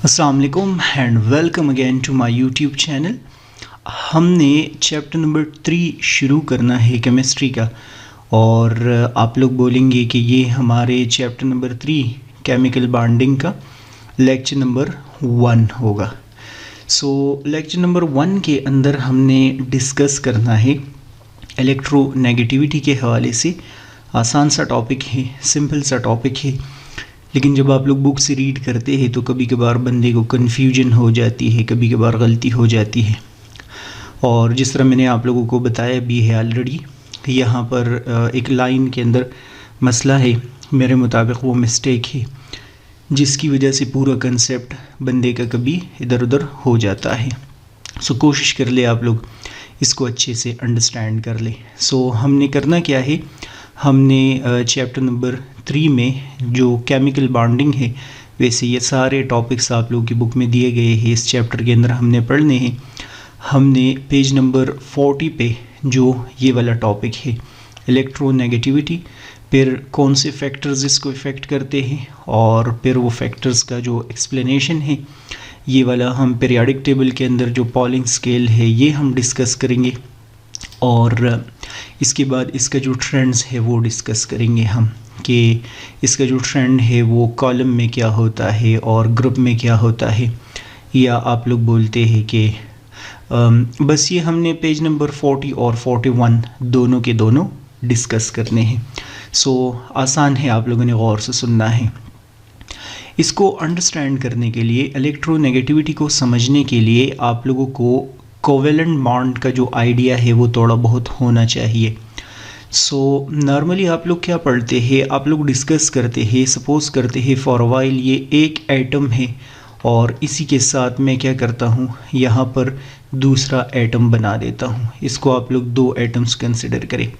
अस्सलाम वालेकुम and welcome again to my YouTube channel. हमने चैप्टर नंबर 3 शुरू करना है केमिस्ट्री का, और आप लोग बोलेंगे कि ये हमारे चैप्टर नंबर 3 केमिकल बॉन्डिंग का लेक्चर नंबर 1 होगा। लेक्चर नंबर 1 के अंदर हमने डिस्कस करना है इलेक्ट्रोनेगेटिविटी के हवाले से। आसान सा टॉपिक है, सिंपल सा टॉपिक है, लेकिन जब आप लोग बुक से रीड करते हैं तो कभी कभार बंदे को कन्फ्यूजन हो जाती है, कभी कभार गलती हो जाती है। और जिस तरह मैंने आप लोगों को बताया भी है ऑलरेडी, यहाँ पर एक लाइन के अंदर मसला है, मेरे मुताबिक वो मिस्टेक है जिसकी वजह से पूरा कंसेप्ट बंदे का कभी इधर उधर हो जाता है। कोशिश कर ले आप लोग इसको अच्छे से अंडरस्टैंड कर ले। हमने करना क्या है, हमने चैप्टर नंबर 3 में जो केमिकल बॉन्डिंग है, वैसे ये सारे टॉपिक्स आप लोगों की बुक में दिए गए हैं, इस चैप्टर के अंदर हमने पढ़ने हैं। हमने पेज नंबर 40 पे जो ये वाला टॉपिक है इलेक्ट्रोनेगेटिविटी, फिर कौन से फैक्टर्स इसको इफ़ेक्ट करते हैं, और फिर वो फैक्टर्स का जो एक्सप्लेनेशन है ये वाला हम पीरियोडिक टेबल के अंदर जो पॉलिंग स्केल है ये हम डिस्कस करेंगे, और इसके बाद इसका जो ट्रेंड्स है वो डिस्कस करेंगे हम कि इसका जो ट्रेंड है वो कॉलम में क्या होता है और ग्रुप में क्या होता है, या आप लोग बोलते हैं कि बस ये हमने पेज नंबर 40 और 41 दोनों के दोनों डिस्कस करने हैं। आसान है, आप लोगों ने गौर से सुनना है। इसको अंडरस्टैंड करने के लिए, इलेक्ट्रोनेगेटिविटी को समझने के लिए आप लोगों को कोवेलेंट बॉन्ड का जो आइडिया है वो थोड़ा बहुत होना चाहिए। नॉर्मली आप लोग क्या पढ़ते हैं, आप लोग डिस्कस करते हैं, सपोज करते हैं फॉर वाइल ये एक एटम है और इसी के साथ मैं क्या करता हूँ, यहाँ पर दूसरा एटम बना देता हूँ। इसको आप लोग 2 एटम्स कंसिडर करें।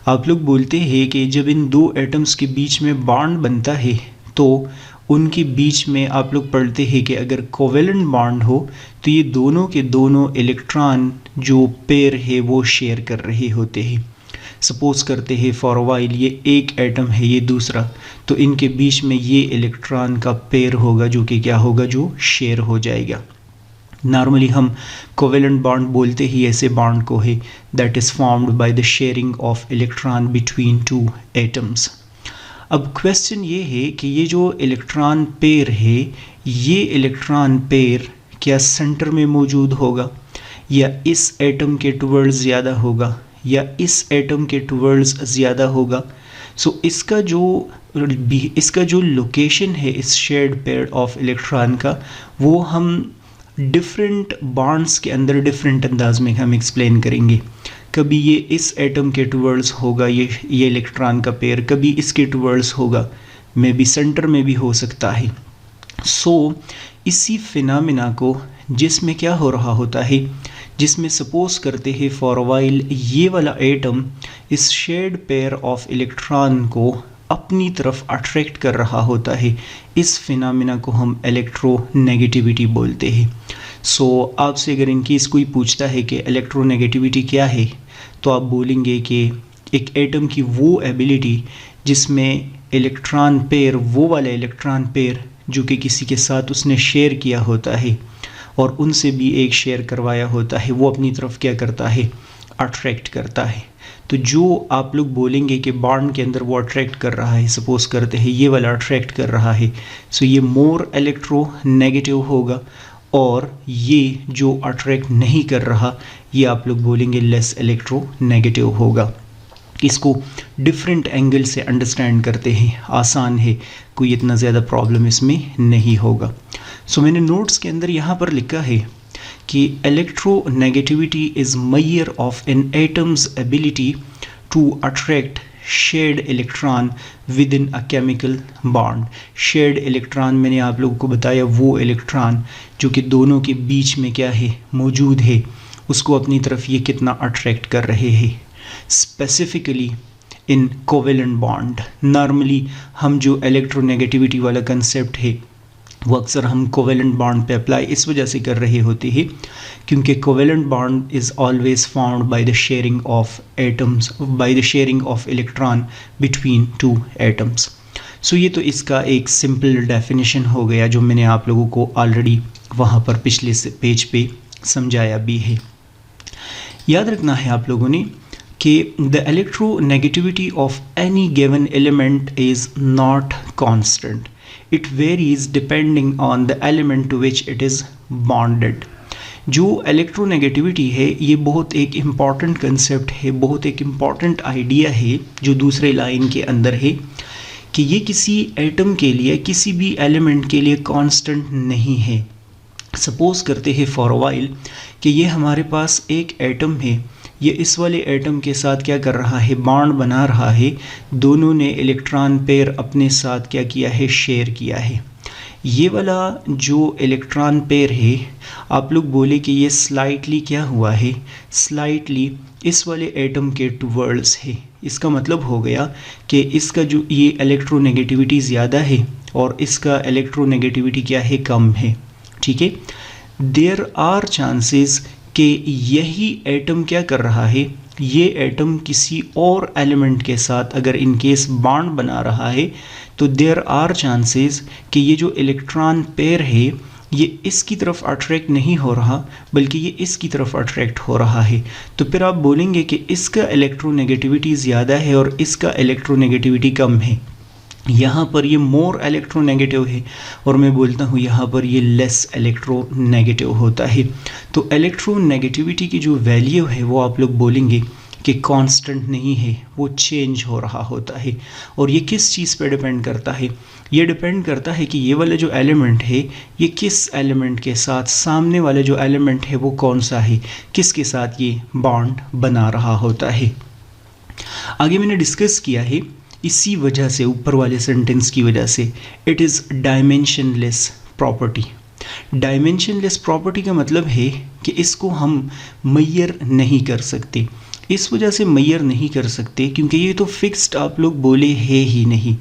आप लोग बोलते हैं कि जब इन 2 एटम्स के बीच में बॉन्ड बनता है तो उनके बीच में आप लोग पढ़ते हैं कि अगर कोवेलेंट बॉन्ड हो तो ये दोनों के दोनों इलेक्ट्रॉन जो पेयर है वो शेयर कर रहे होते हैं। सपोज करते हैं फॉर वाइल ये एक एटम है, ये दूसरा, तो इनके बीच में ये इलेक्ट्रॉन का पेयर होगा जो कि क्या होगा, जो शेयर हो जाएगा। नॉर्मली हम कोवेलेंट बॉन्ड बोलते ही ऐसे बॉन्ड को है that is formed by the sharing of electron between 2 atoms. अब क्वेश्चन ये है कि ये जो इलेक्ट्रॉन पेयर है, ये इलेक्ट्रॉन पेयर क्या सेंटर में मौजूद होगा, या इस एटम के टुवर्ड्स ज़्यादा होगा, या इस एटम के टुवर्ड्स ज़्यादा होगा। इसका जो लोकेशन है इस शेयर्ड पेयर ऑफ इलेक्ट्रॉन का, वो हम डिफरेंट बॉन्ड्स के अंदर डिफरेंट अंदाज में हम एक्सप्लेन करेंगे। कभी ये इस एटम के टुवर्ड्स होगा ये इलेक्ट्रॉन का पेयर, कभी इसके टुवर्ड्स होगा, मे बी सेंटर में भी हो सकता है। इसी फिनोमेना को जिसमें क्या हो रहा होता है, जिसमें सपोज करते हैं फॉर वाइल ये वाला एटम इस शेयर्ड पेयर ऑफ इलेक्ट्रॉन को अपनी तरफ अट्रैक्ट कर रहा होता है, इस फिनोमेना को हम इलेक्ट्रोनेगेटिविटी बोलते हैं। आपसे अगर इनकेस कोई पूछता है कि इलेक्ट्रोनेगेटिविटी क्या है, तो आप बोलेंगे कि एक एटम की वो एबिलिटी जिसमें इलेक्ट्रॉन पेयर, वो वाला इलेक्ट्रॉन पेयर जो कि किसी के साथ उसने शेयर किया होता है और उनसे भी एक शेयर करवाया होता है, वो अपनी तरफ क्या करता है, अट्रैक्ट करता है। तो जो आप लोग बोलेंगे कि बॉन्ड के अंदर वो अट्रैक्ट कर रहा है, सपोज करते हैं ये वाला अट्रैक्ट कर रहा है, ये मोर इलेक्ट्रोनेगेटिव होगा, और ये जो अट्रैक्ट नहीं कर रहा ये आप लोग बोलेंगे लेस इलेक्ट्रोनेगेटिव होगा। इसको डिफरेंट एंगल से अंडरस्टैंड करते हैं, आसान है, कोई इतना ज़्यादा प्रॉब्लम इसमें नहीं होगा। मैंने नोट्स के अंदर यहाँ पर लिखा है कि electronegativity is measure of an atom's ability to attract shared electron within a chemical bond. Shared electron मैंने आप लोगों को बताया, वो इलेक्ट्रॉन जो कि दोनों के बीच में क्या है, मौजूद है, उसको अपनी तरफ ये कितना अट्रैक्ट कर रहे हैं। Specifically in covalent bond, normally हम जो इलेक्ट्रोनेगेटिविटी वाला कंसेप्ट है वो अक्सर हम कोवेलेंट बॉन्ड पे अप्लाई इस वजह से कर रहे होते हैं क्योंकि covalent bond is always found by the sharing of atoms, by the sharing of electron between 2 atoms. So ये तो इसका एक सिंपल डेफिनेशन हो गया जो मैंने आप लोगों को ऑलरेडी वहाँ पर पिछले से पेज पे समझाया भी है। याद रखना है आप लोगों ने कि the electronegativity of any given element is not constant, it varies depending on the element to which it is bonded. जो इलेक्ट्रोनेगेटिविटी है ये बहुत एक इम्पॉर्टेंट कंसेप्ट है, बहुत एक इम्पॉर्टेंट आइडिया है जो दूसरे लाइन के अंदर है कि ये किसी एटम के लिए, किसी भी एलिमेंट के लिए कांस्टेंट नहीं है। सपोज करते हैं फॉर अ वाइल कि ये हमारे पास एक एटम है, ये इस वाले एटम के साथ क्या कर रहा है, बॉन्ड बना रहा है, दोनों ने इलेक्ट्रॉन पेयर अपने साथ क्या किया है, शेयर किया है। ये वाला जो इलेक्ट्रॉन पेयर है आप लोग बोले कि ये स्लाइटली क्या हुआ है, स्लाइटली इस वाले एटम के टुवर्ड्स है। इसका मतलब हो गया कि इसका जो ये इलेक्ट्रोनेगेटिविटी ज़्यादा है और इसका इलेक्ट्रोनेगेटिविटी क्या है, कम है। ठीक है, देयर आर चांसेस कि यही एटम क्या कर रहा है, ये एटम किसी और एलिमेंट के साथ अगर इन केस बॉन्ड बना रहा है तो देयर आर चांसेस कि ये जो इलेक्ट्रॉन पेयर है ये इसकी तरफ अट्रैक्ट नहीं हो रहा बल्कि ये इसकी तरफ अट्रैक्ट हो रहा है। तो फिर आप बोलेंगे कि इसका इलेक्ट्रोनेगेटिविटी ज़्यादा है और इसका इलेक्ट्रोनेगेटिविटी कम है। यहाँ पर ये मोर इलेक्ट्रोनेगेटिव है और मैं बोलता हूँ यहाँ पर ये लेस इलेक्ट्रोनेगेटिव होता है। तो इलेक्ट्रोनेगेटिविटी की जो वैल्यू है वो आप लोग बोलेंगे कि कांस्टेंट नहीं है, वो चेंज हो रहा होता है। और ये किस चीज़ पे डिपेंड करता है, ये डिपेंड करता है कि ये वाला जो एलिमेंट है ये किस एलिमेंट के साथ, सामने वाला जो एलिमेंट है वो कौन सा है, किसके साथ ये बॉन्ड बना रहा होता है। आगे मैंने डिस्कस किया है इसी वजह से, ऊपर वाले सेंटेंस की वजह से, it is dimensionless property. Dimensionless property का मतलब है कि इसको हम मेजर नहीं कर सकते। इस वजह से मेजर नहीं कर सकते क्योंकि ये तो फिक्स्ड आप लोग बोले है ही नहीं।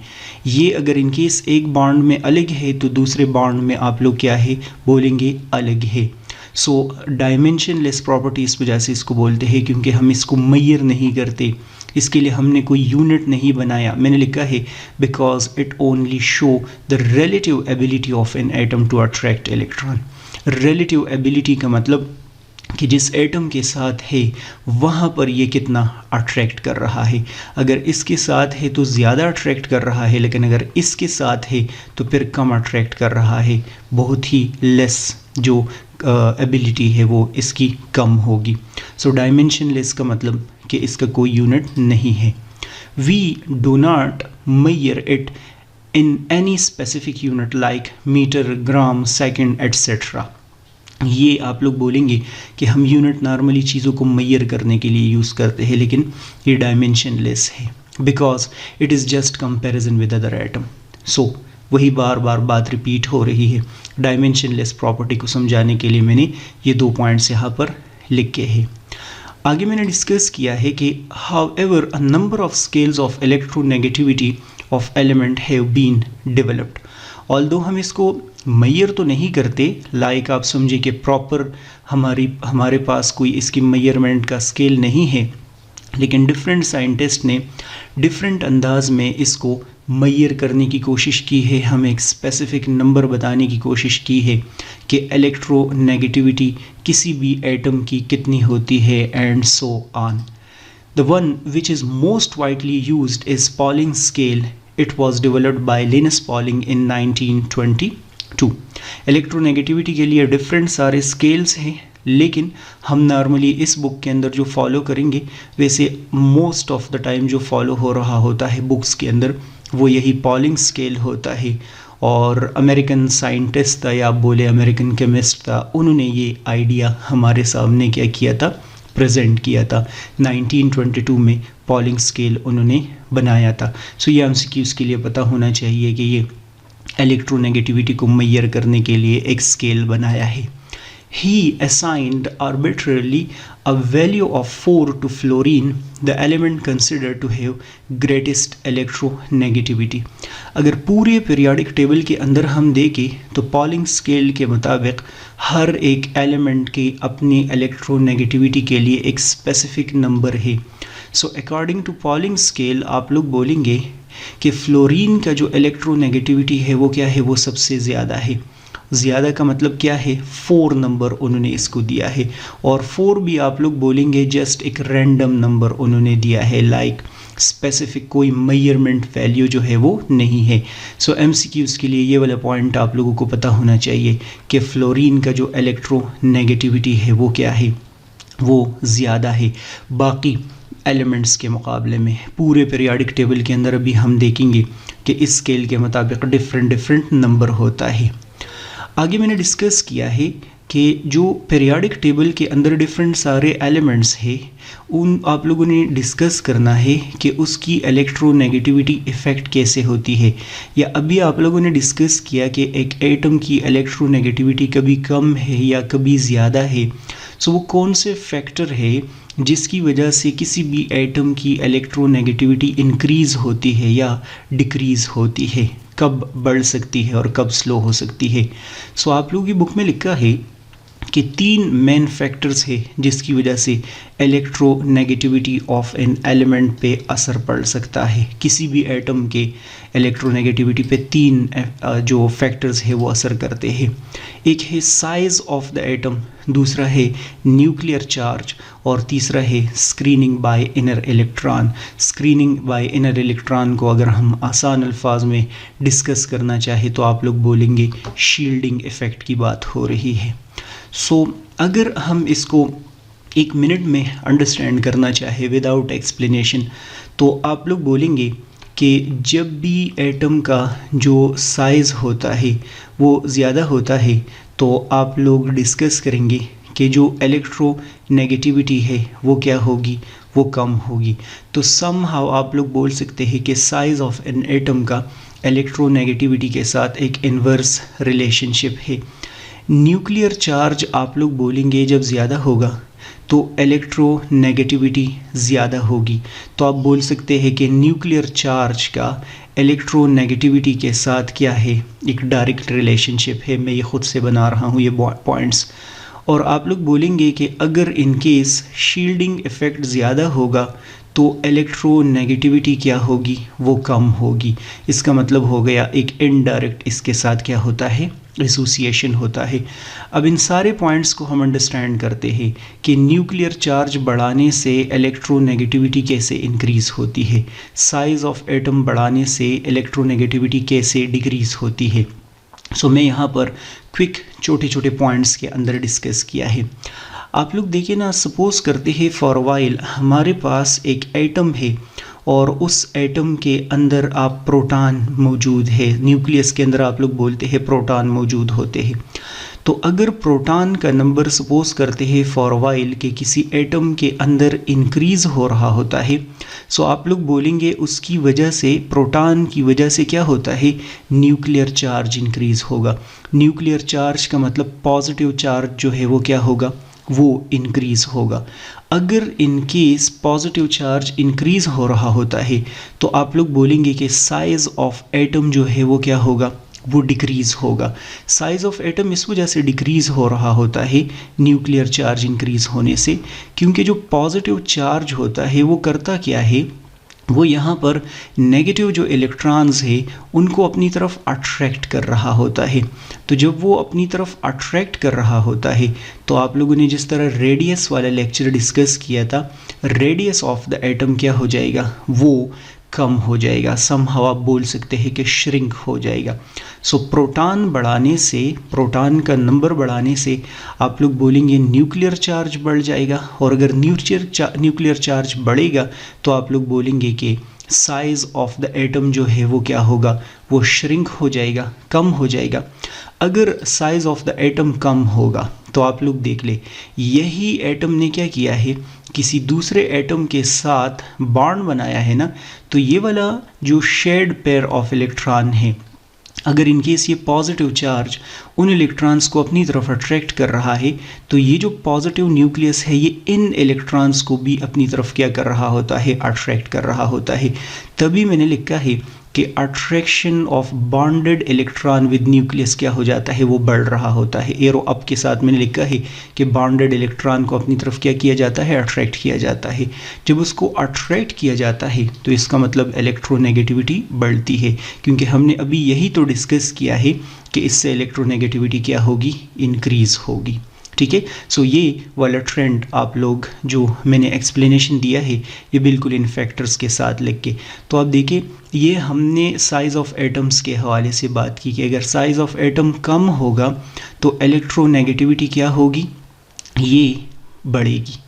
ये अगर इनकेस एक बॉन्ड में अलग है तो दूसरे बॉन्ड में आप लोग क्या है बोलेंगे, अलग है। सो डायमेंशनलेस प्रॉपर्टी इस वजह से इसको बोलते हैं क्योंकि हम इसको मेजर नहीं करते, इसके लिए हमने कोई यूनिट नहीं बनाया। मैंने लिखा है because it only show the relative ability of an atom to attract electron. Relative ability का मतलब कि जिस एटम के साथ है वहाँ पर ये कितना अट्रैक्ट कर रहा है। अगर इसके साथ है तो ज़्यादा अट्रैक्ट कर रहा है, लेकिन अगर इसके साथ है तो फिर कम अट्रैक्ट कर रहा है, बहुत ही लेस जो एबिलिटी है वो इसकी कम होगी। सो डायमेंशनलेस का मतलब कि इसका कोई यूनिट नहीं है। We do not measure it in any specific unit like metre, gram, second etcetera. ये आप लोग बोलेंगे कि हम यूनिट नॉर्मली चीज़ों को मेजर करने के लिए यूज़ करते हैं, लेकिन ये डायमेंशनलेस है because it is just comparison with other atom. So वही बार बार बात रिपीट हो रही है। डायमेंशनलेस प्रॉपर्टी को समझाने के लिए मैंने ये 2 पॉइंट्स यहाँ पर लिखे हैं। आगे मैंने डिस्कस किया है कि however a number of scales of electronegativity of element have been developed. Although हम इसको मेजर तो नहीं करते, लाइक आप समझे कि प्रॉपर हमारे पास कोई इसकी मेजरमेंट का स्केल नहीं है, लेकिन डिफरेंट साइंटिस्ट ने डिफरेंट अंदाज में इसको मेजर करने की कोशिश की है। हम एक स्पेसिफिक नंबर बताने की कोशिश की है कि इलेक्ट्रोनेगेटिविटी किसी भी एटम की कितनी होती है and so on. The one which is most widely used is polling scale. It was developed by Linus Pauling in 1922। Electronegativity के लिए डिफरेंट सारे स्केल्स हैं, लेकिन हम नॉर्मली इस बुक के अंदर जो फॉलो करेंगे, वैसे मोस्ट ऑफ द टाइम जो फॉलो हो रहा होता है बुक्स के अंदर वो यही पॉलिंग स्केल होता है। और अमेरिकन साइंटिस्ट था या आप बोले अमेरिकन केमिस्ट था, उन्होंने ये आइडिया हमारे सामने क्या किया था, प्रेजेंट किया था। 1922 में पॉलिंग स्केल उन्होंने बनाया था। सो ये एमसीक्यूज़ के लिए पता होना चाहिए कि ये इलेक्ट्रोनेगेटिविटी को मेजर करने के लिए एक स्केल बनाया है। He assigned arbitrarily a value of 4 to fluorine, the element considered to have greatest electronegativity. अगर पूरे पीरियोडिक टेबल के अंदर हम देखें तो पॉलिंग स्केल के मुताबिक हर एक एलिमेंट की अपनी इलेक्ट्रोनेगेटिविटी के लिए एक स्पेसिफिक नंबर है। So according to Pauling scale आप लोग बोलेंगे कि फ्लोरीन का जो इलेक्ट्रोनेगेटिविटी है वो क्या है, वो सबसे ज़्यादा है। ज़्यादा का मतलब क्या है, 4 नंबर उन्होंने इसको दिया है। और 4 भी आप लोग बोलेंगे जस्ट एक रैंडम नंबर उन्होंने दिया है, लाइक स्पेसिफिक कोई मेजरमेंट वैल्यू जो है वो नहीं है। सो एमसीक्यूज़ के लिए ये वाला पॉइंट आप लोगों को पता होना चाहिए कि फ्लोरीन का जो इलेक्ट्रोनेगेटिविटी है वो क्या है, वो ज़्यादा है बाकी एलिमेंट्स के मुकाबले में। पूरे पीरियाडिक टेबल के अंदर अभी हम देखेंगे कि इस स्केल के मुताबिक डिफरेंट नंबर होता है। आगे मैंने डिस्कस किया है कि जो पीरियाडिक टेबल के अंदर डिफरेंट सारे एलिमेंट्स हैं उन आप लोगों ने डिस्कस करना है कि उसकी इलेक्ट्रोनेगेटिविटी इफ़ेक्ट कैसे होती है। या अभी आप लोगों ने डिस्कस किया कि एक एटम की इलेक्ट्रोनेगेटिविटी कभी कम है या कभी ज़्यादा है। सो वो कौन से फैक्टर है जिसकी वजह से किसी भी एटम की इलेक्ट्रोनेगेटिविटी इंक्रीज़ होती है या डिक्रीज़ होती है, कब बढ़ सकती है और कब स्लो हो सकती है। सो आप लोगों की बुक में लिखा है कि 3 मेन फैक्टर्स है जिसकी वजह से इलेक्ट्रोनेगेटिविटी ऑफ एन एलिमेंट पे असर पड़ सकता है। किसी भी एटम के इलेक्ट्रोनेगेटिविटी पे 3 जो फैक्टर्स है वो असर करते हैं। एक है साइज़ ऑफ द एटम, दूसरा है न्यूक्लियर चार्ज और तीसरा है screening bye inner electron. Screening bye inner electron को अगर हम आसान अल्फाज में डिस्कस करना चाहे तो आप लोग बोलेंगे शील्डिंग इफ़ेक्ट की बात हो रही है। सो अगर हम इसको 1 मिनट में अंडरस्टैंड करना चाहे विदाउट एक्सप्लेनेशन तो आप लोग बोलेंगे कि जब भी एटम का जो साइज़ होता है वो ज़्यादा होता है तो आप लोग डिस्कस करेंगे कि जो इलेक्ट्रोनेगेटिविटी है वो क्या होगी, वो कम होगी। तो समहाउ आप लोग बोल सकते हैं कि साइज़ ऑफ एन एटम का इलेक्ट्रोनेगेटिविटी के साथ एक इन्वर्स रिलेशनशिप है। न्यूक्लियर चार्ज आप लोग बोलेंगे जब ज़्यादा होगा तो इलेक्ट्रोनेगेटिविटी ज़्यादा होगी। तो आप बोल सकते हैं कि न्यूक्लियर चार्ज का इलेक्ट्रोनेगेटिविटी के साथ क्या है, एक डायरेक्ट रिलेशनशिप है। मैं ये ख़ुद से बना रहा हूँ ये पॉइंट्स। और आप लोग बोलेंगे कि अगर इन केस शील्डिंग इफ़ेक्ट ज़्यादा होगा तो इलेक्ट्रोनेगेटिविटी क्या होगी, वो कम होगी। इसका मतलब हो गया एक इनडायरेक्ट इसके साथ क्या होता है, एसोसिएशन होता है। अब इन सारे पॉइंट्स को हम अंडरस्टैंड करते हैं कि न्यूक्लियर चार्ज बढ़ाने से इलेक्ट्रोनेगेटिविटी कैसे इंक्रीज़ होती है, साइज़ ऑफ एटम बढ़ाने से इलेक्ट्रोनेगेटिविटी कैसे डिक्रीज़ होती है। सो मैं यहाँ पर क्विक छोटे छोटे पॉइंट्स के अंदर डिस्कस किया है। आप लोग देखिए ना, सपोज़ करते हैं फॉर वाइल हमारे पास एक एटम है और उस एटम के अंदर आप प्रोटॉन मौजूद है। न्यूक्लियस के अंदर आप लोग बोलते हैं प्रोटॉन मौजूद होते हैं। तो अगर प्रोटॉन का नंबर सपोज़ करते हैं फॉर वाइल के किसी एटम के अंदर इंक्रीज़ हो रहा होता है, सो आप लोग बोलेंगे उसकी वजह से, प्रोटॉन की वजह से क्या होता है, न्यूक्लियर चार्ज इंक्रीज़ होगा। न्यूक्लियर चार्ज का मतलब पॉजिटिव चार्ज जो है वो क्या होगा, वो इंक्रीज़ होगा। अगर in case positive charge increase हो रहा होता है तो आप लोग बोलेंगे कि साइज़ ऑफ एटम जो है वो क्या होगा, वो डिक्रीज़ होगा। साइज़ ऑफ एटम इस वजह से डिक्रीज़ हो रहा होता है न्यूक्लियर चार्ज इंक्रीज़ होने से, क्योंकि जो पॉजिटिव चार्ज होता है वो करता क्या है, वो यहाँ पर नेगेटिव जो इलेक्ट्रॉन्स है उनको अपनी तरफ अट्रैक्ट कर रहा होता है। तो जब वो अपनी तरफ अट्रैक्ट कर रहा होता है तो आप लोगों ने जिस तरह रेडियस वाला लेक्चर डिस्कस किया था, रेडियस ऑफ द एटम क्या हो जाएगा, वो कम हो जाएगा। समहाउ आप बोल सकते हैं कि श्रिंक हो जाएगा। सो प्रोटॉन बढ़ाने से, प्रोटॉन का बढ़ाने से आप लोग बोलेंगे न्यूक्लियर चार्ज बढ़ जाएगा, और अगर न्यूक्लियर चार्ज बढ़ेगा तो आप लोग बोलेंगे कि साइज़ ऑफ द एटम जो है वो क्या होगा, वो श्रिंक हो जाएगा, कम हो जाएगा। अगर साइज़ ऑफ द एटम कम होगा तो आप लोग देख ले, यही एटम ने क्या किया है, किसी दूसरे एटम के साथ बॉन्ड बनाया है ना। तो ये वाला जो शेयर्ड पेयर ऑफ इलेक्ट्रॉन है, अगर इनकेस ये पॉजिटिव चार्ज उन इलेक्ट्रॉन्स को अपनी तरफ अट्रैक्ट कर रहा है तो ये जो पॉजिटिव न्यूक्लियस है ये इन इलेक्ट्रॉन्स को भी अपनी तरफ क्या कर रहा होता है, अट्रैक्ट कर रहा होता है। तभी मैंने लिखा है कि attraction of bonded electron with nucleus क्या हो जाता है, वो बढ़ रहा होता है। एरो अप के साथ मैंने लिखा है कि बॉन्डेड इलेक्ट्रॉन को अपनी तरफ क्या किया जाता है, अट्रैक्ट किया जाता है। जब उसको अट्रैक्ट किया जाता है तो इसका मतलब इलेक्ट्रोनेगेटिविटी बढ़ती है, क्योंकि हमने अभी यही तो डिस्कस किया है कि इससे इलेक्ट्रोनेगेटिविटी क्या होगी, इंक्रीज़ होगी। ठीक है, सो ये वाला ट्रेंड आप लोग जो मैंने एक्सप्लेनेशन दिया है ये बिल्कुल इन फैक्टर्स के साथ लिख के, तो आप देखिए ये हमने साइज़ ऑफ एटम्स के हवाले से बात की कि अगर साइज़ ऑफ एटम कम होगा तो इलेक्ट्रोनेगेटिविटी क्या होगी, ये बढ़ेगी।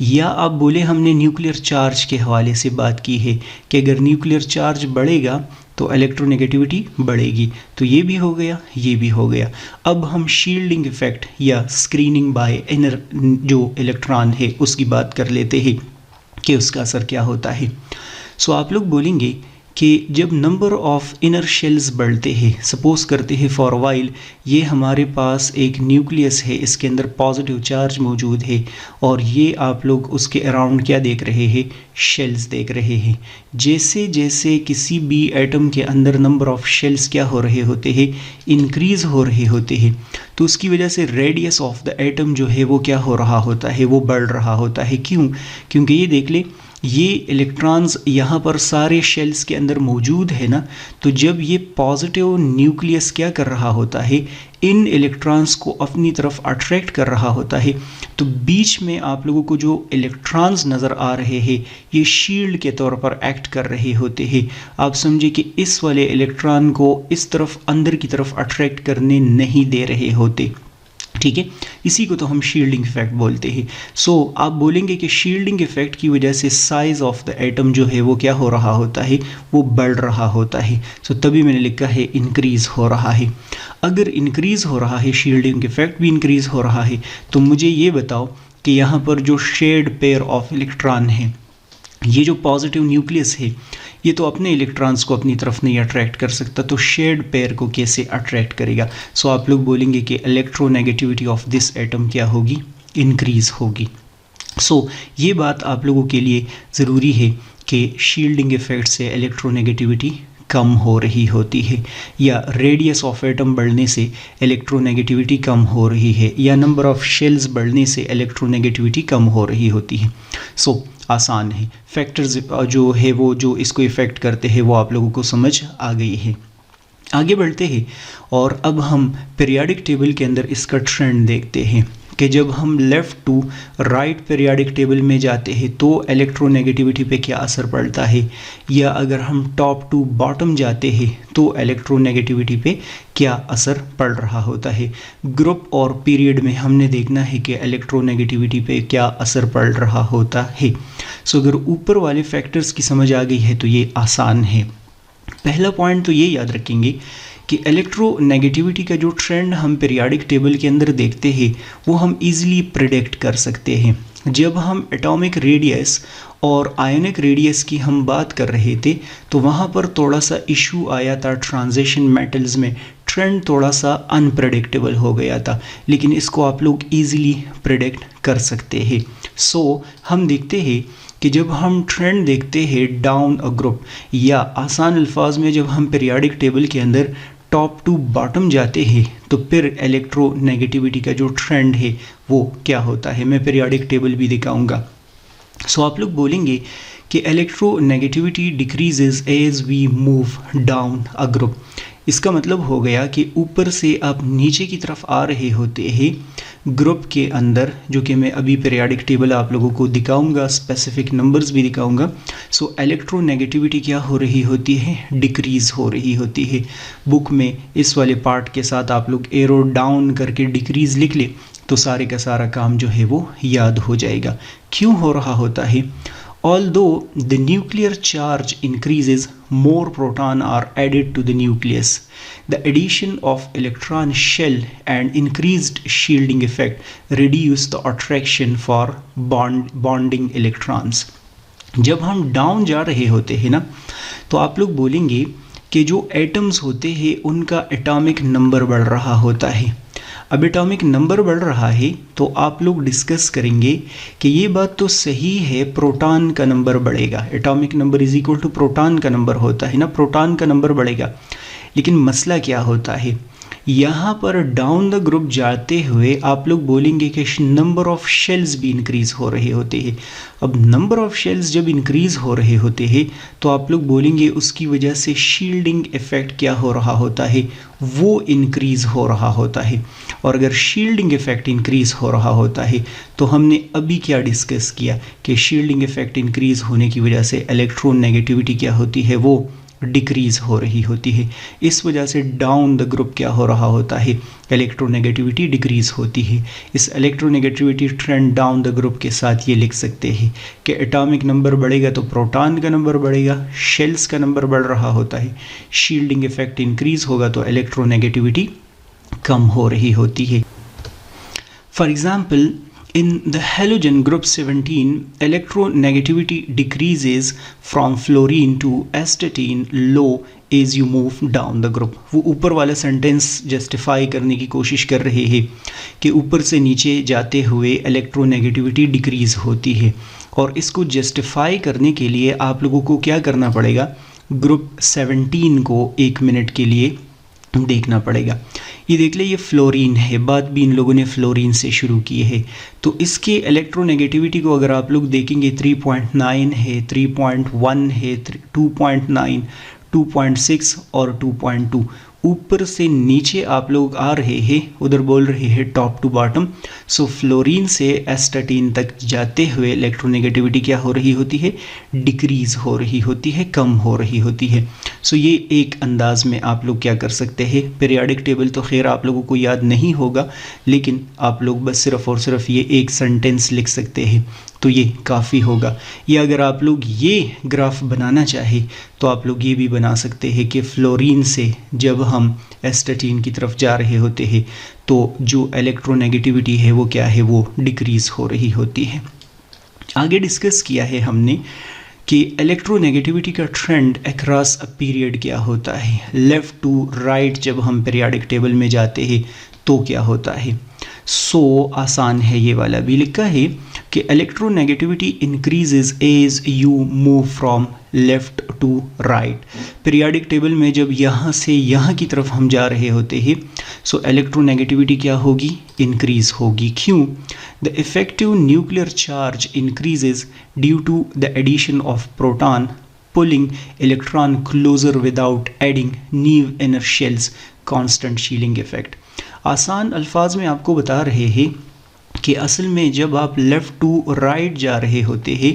या आप बोले हमने न्यूक्लियर चार्ज के हवाले से बात की है कि अगर न्यूक्लियर चार्ज बढ़ेगा तो इलेक्ट्रोनेगेटिविटी बढ़ेगी, तो ये भी हो गया, ये भी हो गया। अब हम शील्डिंग इफेक्ट या स्क्रीनिंग बाय इनर जो इलेक्ट्रॉन है उसकी बात कर लेते हैं कि उसका असर क्या होता है। सो आप लोग बोलेंगे कि जब नंबर ऑफ इनर शेल्स बढ़ते हैं, सपोज करते हैं फॉर वाइल ये हमारे पास एक न्यूक्लियस है, इसके अंदर पॉजिटिव चार्ज मौजूद है और ये आप लोग उसके अराउंड क्या देख रहे हैं, शेल्स देख रहे हैं। जैसे जैसे किसी भी एटम के अंदर नंबर ऑफ शेल्स क्या हो रहे होते हैं, इंक्रीज़ हो रहे होते हैं, तो उसकी वजह से रेडियस ऑफ द एटम जो है वो क्या हो रहा होता है, वो बढ़ रहा होता है। क्यों? क्योंकि ये देख ले ये इलेक्ट्रॉन्स यहाँ पर सारे शेल्स के अंदर मौजूद है ना, तो जब ये पॉजिटिव न्यूक्लियस क्या कर रहा होता है, इन इलेक्ट्रॉन्स को अपनी तरफ अट्रैक्ट कर रहा होता है, तो बीच में आप लोगों को जो इलेक्ट्रॉन्स नज़र आ रहे हैं ये शील्ड के तौर पर एक्ट कर रहे होते हैं। आप समझे कि इस वाले इलेक्ट्रॉन को इस तरफ अंदर की तरफ अट्रैक्ट करने नहीं दे रहे होते। ठीक है, इसी को तो हम शील्डिंग इफेक्ट बोलते हैं। सो आप बोलेंगे कि शील्डिंग इफेक्ट की वजह से साइज ऑफ द एटम जो है वो क्या हो रहा होता है, वो बढ़ रहा होता है। सो तभी मैंने लिखा है इंक्रीज हो रहा है। अगर इंक्रीज हो रहा है, शील्डिंग इफेक्ट भी इंक्रीज हो रहा है, तो मुझे ये बताओ कि यहाँ पर जो शेड पेयर ऑफ इलेक्ट्रॉन है, ये जो पॉजिटिव न्यूक्लियस है ये तो अपने इलेक्ट्रॉन्स को अपनी तरफ नहीं अट्रैक्ट कर सकता, तो शेड पेयर को कैसे अट्रैक्ट करेगा। सो आप लोग बोलेंगे कि इलेक्ट्रोनेगेटिविटी ऑफ दिस एटम क्या होगी, इंक्रीज होगी। सो ये बात आप लोगों के लिए ज़रूरी है कि शील्डिंग इफेक्ट से इलेक्ट्रोनेगेटिविटी कम हो रही होती है, या रेडियस ऑफ एटम बढ़ने से इलेक्ट्रोनेगेटिविटी कम हो रही है, या नंबर ऑफ शेल्स बढ़ने से इलेक्ट्रोनेगेटिविटी कम हो रही होती है। सो आसान है, फैक्टर्स जो है वो जो इसको इफ़ेक्ट करते हैं वो आप लोगों को समझ आ गई है। आगे बढ़ते हैं और अब हम पीरियाडिक टेबल के अंदर इसका ट्रेंड देखते हैं कि जब हम left to right periodic table में जाते हैं तो इलेक्ट्रोनेगेटिविटी पे क्या असर पड़ता है, या अगर हम टॉप टू बॉटम जाते हैं तो इलेक्ट्रोनेगेटिविटी पे क्या असर पड़ रहा होता है। ग्रुप और पीरियड में हमने देखना है कि इलेक्ट्रोनेगेटिविटी पे क्या असर पड़ रहा होता है। सो अगर ऊपर वाले फैक्टर्स की समझ आ गई है तो ये आसान है। पहला पॉइंट तो ये याद रखेंगे कि इलेक्ट्रोनेगेटिविटी का जो ट्रेंड हम पीरियाडिक टेबल के अंदर देखते हैं वो हम इजीली प्रेडिक्ट कर सकते हैं। जब हम एटॉमिक रेडियस और आयोनिक रेडियस की हम बात कर रहे थे तो वहाँ पर थोड़ा सा इशू आया था, ट्रांजिशन मेटल्स में ट्रेंड थोड़ा सा अनप्रेडिक्टेबल हो गया था, लेकिन इसको आप लोग इजीली प्रेडिक्ट कर सकते हैं। सो हम देखते हैं कि जब हम ट्रेंड देखते हैं डाउन अ ग्रुप, या आसान अल्फाज में जब हम पीरियाडिक टेबल के अंदर टॉप टू बॉटम जाते हैं तो फिर इलेक्ट्रोनेगेटिविटी का जो ट्रेंड है वो क्या होता है, मैं पीरियाडिक टेबल भी दिखाऊंगा। सो आप लोग बोलेंगे कि electronegativity decreases as we move down a group. इसका मतलब हो गया कि ऊपर से आप नीचे की तरफ आ रहे होते हैं ग्रुप के अंदर, जो कि मैं अभी पीरियाडिक टेबल आप लोगों को दिखाऊंगा, स्पेसिफिक नंबर्स भी दिखाऊंगा। सो इलेक्ट्रोनेगेटिविटी क्या हो रही होती है, डिक्रीज़ हो रही होती है। बुक में इस वाले पार्ट के साथ आप लोग एरो डाउन करके डिक्रीज़ लिख ले तो सारे का सारा काम जो है वो याद हो जाएगा। क्यों हो रहा होता है? Although the nuclear charge increases, more proton are added to the nucleus. The addition of electron shell and increased shielding effect reduce the attraction for bonding electrons. जब हम डाउन जा रहे होते हैं ना तो आप लोग बोलेंगे कि जो एटम्स होते हैं उनका एटॉमिक नंबर बढ़ रहा होता है। अब एटॉमिक नंबर बढ़ रहा है तो आप लोग डिस्कस करेंगे कि ये बात तो सही है, प्रोटॉन का नंबर बढ़ेगा, atomic number is equal to proton का नंबर होता है ना, प्रोटॉन का नंबर बढ़ेगा। लेकिन मसला क्या होता है, यहाँ पर डाउन द ग्रुप जाते हुए आप लोग बोलेंगे कि नंबर ऑफ शेल्स भी इंक्रीज़ हो रहे होते हैं। अब नंबर ऑफ शेल्स जब इंक्रीज़ हो रहे होते हैं तो आप लोग बोलेंगे उसकी वजह से शील्डिंग इफ़ेक्ट क्या हो रहा होता है, वो इंक्रीज़ हो रहा होता है। और अगर शील्डिंग इफ़ेक्ट इंक्रीज़ हो रहा होता है तो हमने अभी क्या डिस्कस किया कि शील्डिंग इफ़ेक्ट इंक्रीज़ होने की वजह से इलेक्ट्रोनेगेटिविटी क्या होती है, वो डिक्रीज़ हो रही होती है। इस वजह से डाउन द ग्रुप क्या हो रहा होता है, इलेक्ट्रोनेगेटिविटी डिक्रीज़ होती है। इस electronegativity trend down the group के साथ ये लिख सकते हैं कि एटॉमिक नंबर बढ़ेगा तो प्रोटॉन का नंबर बढ़ेगा, शेल्स का नंबर बढ़ रहा होता है, शील्डिंग इफेक्ट इंक्रीज़ होगा तो इलेक्ट्रोनेगेटिविटी कम हो रही होती है। For example, in the halogen group 17, electronegativity decreases from fluorine to astatine low as you move down the group। वो ऊपर वाला सेंटेंस जस्टिफाई करने की कोशिश कर रहे हैं कि ऊपर से नीचे जाते हुए इलेक्ट्रोनेगेटिविटी डिक्रीज़ होती है, और इसको जस्टिफाई करने के लिए आप लोगों को क्या करना पड़ेगा, ग्रुप 17 को 1 मिनट के लिए देखना पड़ेगा। ये देख ले, ये फ्लोरीन है, बात भी इन लोगों ने फ्लोरीन से शुरू की है। तो इसके इलेक्ट्रोनेगेटिविटी को अगर आप लोग देखेंगे 3.9 है, 3.1 है, 2.9, 2.6 और 2.2। ऊपर से नीचे आप लोग आ रहे हैं, उधर बोल रहे हैं top to bottom. So fluorine से एस्टाटीन तक जाते हुए इलेक्ट्रोनेगेटिविटी क्या हो रही होती है, डिक्रीज़ हो रही होती है, कम हो रही होती है। सो ये एक अंदाज में आप लोग क्या कर सकते हैं, पीरियाडिक टेबल तो खैर आप लोगों को याद नहीं होगा, लेकिन आप लोग बस सिर्फ और सिर्फ ये एक सेंटेंस लिख सकते हैं तो ये काफ़ी होगा। या अगर आप लोग ये ग्राफ बनाना चाहे तो आप लोग ये भी बना सकते हैं कि फ्लोरीन से जब हम एस्टाटीन की तरफ जा रहे होते हैं तो जो इलेक्ट्रोनेगेटिविटी है वो क्या है, वो डिक्रीज़ हो रही होती है। आगे डिस्कस किया है हमने कि इलेक्ट्रोनेगेटिविटी का ट्रेंड अक्रॉस अ पीरियड क्या होता है, लेफ़्ट टू राइट जब हम पीरियाडिक टेबल में जाते हैं तो क्या होता है। आसान है, ये वाला भी लिखा है कि electronegativity increases as you move from left to right. Periodic table में जब यहाँ से यहाँ की तरफ हम जा रहे होते हैं सो इलेक्ट्रोनेगेटिविटी क्या होगी, इंक्रीज़ होगी। क्यों? The effective nuclear charge increases due to the addition of proton pulling electron closer without adding new inner shells, constant shielding effect. आसान अल्फाज में आपको बता रहे हैं कि असल में जब आप लेफ़्ट टू राइट जा रहे होते हैं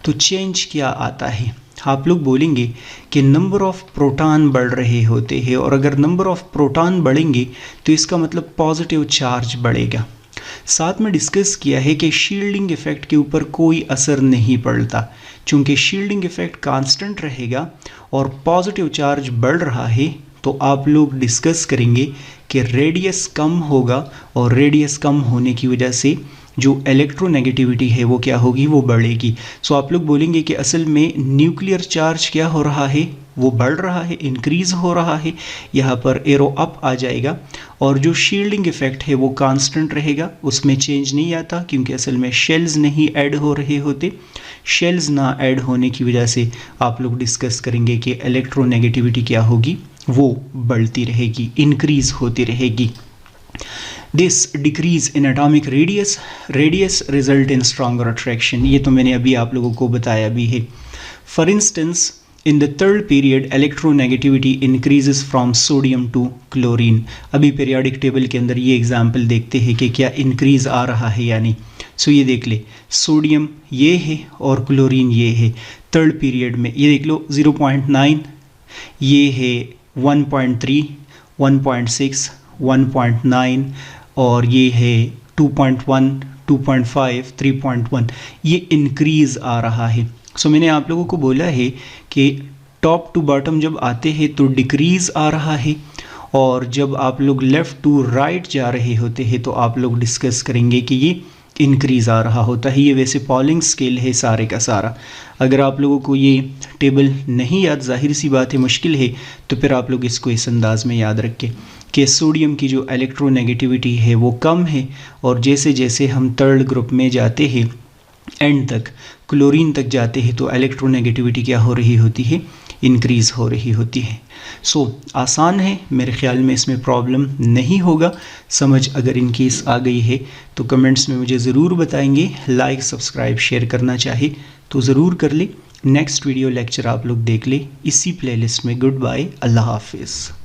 तो चेंज क्या आता है, आप लोग बोलेंगे कि नंबर ऑफ प्रोटॉन बढ़ रहे होते हैं, और अगर नंबर ऑफ प्रोटॉन बढ़ेंगे तो इसका मतलब पॉजिटिव चार्ज बढ़ेगा। साथ में डिस्कस किया है कि शील्डिंग इफेक्ट के ऊपर कोई असर नहीं पड़ता, चूँकि शील्डिंग इफेक्ट कांस्टेंट रहेगा और पॉजिटिव चार्ज बढ़ रहा है तो आप लोग डिस्कस करेंगे कि रेडियस कम होगा, और रेडियस कम होने की वजह से जो इलेक्ट्रोनेगेटिविटी है वो क्या होगी, वो बढ़ेगी। सो आप लोग बोलेंगे कि असल में न्यूक्लियर चार्ज क्या हो रहा है, वो बढ़ रहा है, इंक्रीज़ हो रहा है, यहाँ पर एरो अप आ जाएगा, और जो शील्डिंग इफेक्ट है वो कांस्टेंट रहेगा, उसमें चेंज नहीं आता क्योंकि असल में शेल्स नहीं ऐड हो रहे होते। शेल्स ना ऐड होने की वजह से आप लोग डिस्कस करेंगे कि इलेक्ट्रोनेगेटिविटी क्या होगी, वो बढ़ती रहेगी, इंक्रीज़ होती रहेगी। This decrease in atomic radius result in stronger attraction, ये तो मैंने अभी आप लोगों को बताया भी है। For instance in the third period electronegativity increases from sodium to chlorine. अभी पीरियाडिक टेबल के अंदर ये एग्जाम्पल देखते हैं कि क्या इंक्रीज़ आ रहा है या नहीं। सो ये देख ले, सोडियम ये है और क्लोरीन ये है। थर्ड पीरियड में ये देख लो 0.9, ये है 1.3, 1.6, 1.9 और ये है 2.1, 2.5, 3.1, ये इंक्रीज़ आ रहा है। सो मैंने आप लोगों को बोला है कि टॉप टू बॉटम जब आते हैं तो डिक्रीज़ आ रहा है, और जब आप लोग लेफ़्ट टू राइट जा रहे होते हैं तो आप लोग डिस्कस करेंगे कि ये इंक्रीज़ आ रहा होता है। ये वैसे पॉलिंग स्केल है सारे का सारा। अगर आप लोगों को ये टेबल नहीं याद, जाहिर सी बात है मुश्किल है, तो फिर आप लोग इसको इस अंदाज में याद रखें। कि सोडियम की जो इलेक्ट्रोनेगेटिविटी है वो कम है, और जैसे जैसे हम थर्ड ग्रुप में जाते हैं एंड तक, क्लोरीन तक जाते हैं, तो इलेक्ट्रोनेगेटिविटी क्या हो रही होती है, इंक्रीज़ हो रही होती है। सो आसान है, मेरे ख्याल में इसमें प्रॉब्लम नहीं होगा। समझ अगर इन केस आ गई है तो कमेंट्स में मुझे ज़रूर बताएंगे। लाइक सब्सक्राइब शेयर करना चाहे तो ज़रूर कर ले। नेक्स्ट वीडियो लेक्चर आप लोग देख ले इसी प्लेलिस्ट में। गुड बाय, अल्लाह हाफिज़।